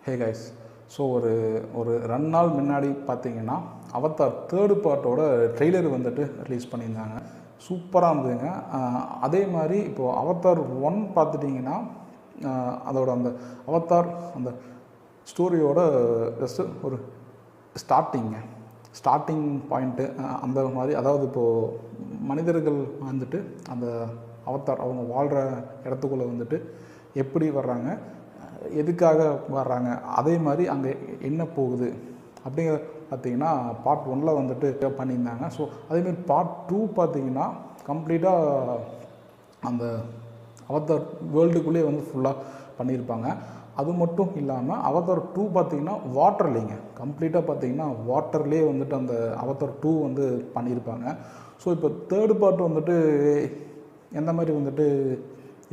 Hey guys, so ஒரு 2 நாள் முன்னாடி பார்த்தீங்கன்னா அவதார் தேர்டு பார்ட்டோட ட்ரெய்லர் வந்துட்டு ரிலீஸ் பண்ணியிருந்தாங்க. சூப்பராக இருந்ததுங்க. அதே மாதிரி இப்போது அவதார் 1 பார்த்துட்டிங்கன்னா அதோட அந்த அவதார் அந்த ஸ்டோரியோட ஜஸ்ட்டு ஒரு ஸ்டார்டிங் பாயிண்ட்டு அந்த மாதிரி. அதாவது இப்போது மனிதர்கள் வந்துட்டு அந்த அவதார் அவங்க வாழ்கிற இடத்துக்குள்ளே வந்துட்டு எப்படி வர்றாங்க, எதுக்காக வர்றாங்க, அதே மாதிரி அங்கே என்ன போகுது அப்படிங்கிற பார்த்திங்கன்னா பார்ட் 1 வந்துட்டு பண்ணியிருந்தாங்க. ஸோ அதேமாதிரி பார்ட் 2 பார்த்திங்கன்னா கம்ப்ளீட்டாக அந்த அவதார் வேர்ல்டுக்குள்ளேயே வந்து ஃபுல்லாக பண்ணியிருப்பாங்க. அது மட்டும் இல்லாமல் அவதார் 2 பார்த்திங்கன்னா வாட்டர்லேங்க கம்ப்ளீட்டாக பார்த்திங்கன்னா வாட்டர்லேயே வந்துட்டு அந்த அவதார் 2 வந்து பண்ணியிருப்பாங்க. ஸோ இப்போ தேர்டு பார்ட் வந்துட்டு எந்த மாதிரி வந்துட்டு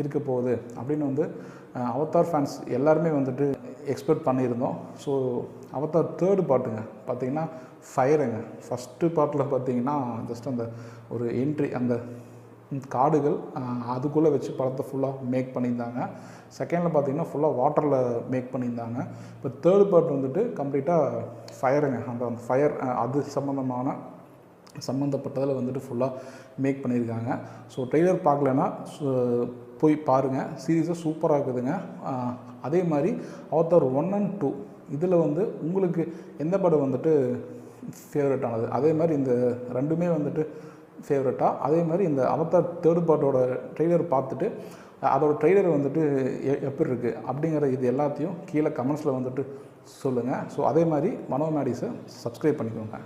இருக்க போகுது அப்படின்னு வந்து அவதார் ஃபேன்ஸ் எல்லாருமே வந்துட்டு எக்ஸ்பெக்ட் பண்ணியிருந்தோம். ஸோ அவதார் தேர்டு பார்ட்டுங்க பார்த்திங்கன்னா ஃபயருங்க. ஃபஸ்ட்டு பார்ட்டில் பார்த்திங்கன்னா ஜஸ்ட் அந்த ஒரு என்ட்ரி, அந்த காடுகள் அதுக்குள்ளே வச்சு படத்தை ஃபுல்லாக மேக் பண்ணியிருந்தாங்க. செகண்டில் பார்த்திங்கன்னா ஃபுல்லாக வாட்டரில் மேக் பண்ணியிருந்தாங்க. இப்போ தேர்டு பார்ட் வந்துட்டு கம்ப்ளீட்டாக ஃபயருங்க. அந்த ஃபயர் அது சம்மந்தப்பட்டதில் வந்துட்டு ஃபுல்லாக மேக் பண்ணியிருக்காங்க. ஸோ ட்ரெய்லர் பார்க்கலன்னா போய் பாருங்கள், சீரீஸை சூப்பராக இருக்குதுங்க. அதே மாதிரி அவதார் 1 and 2 இதில் வந்து உங்களுக்கு எந்த படம் வந்துட்டு ஃபேவரட் ஆனது, அதே மாதிரி இந்த ரெண்டுமே வந்துட்டு ஃபேவரட்டாக, அதே மாதிரி இந்த அவதார் தேர்டு பார்ட்டோட ட்ரெய்லர் பார்த்துட்டு அதோட ட்ரெய்லர் வந்துட்டு எப்படி இருக்குது அப்படிங்கிற இது எல்லாத்தையும் கீழே கமெண்ட்ஸில் வந்துட்டு சொல்லுங்கள். ஸோ அதே மாதிரி மனோ மேடிஸை சப்ஸ்கிரைப் பண்ணிக்கோங்க.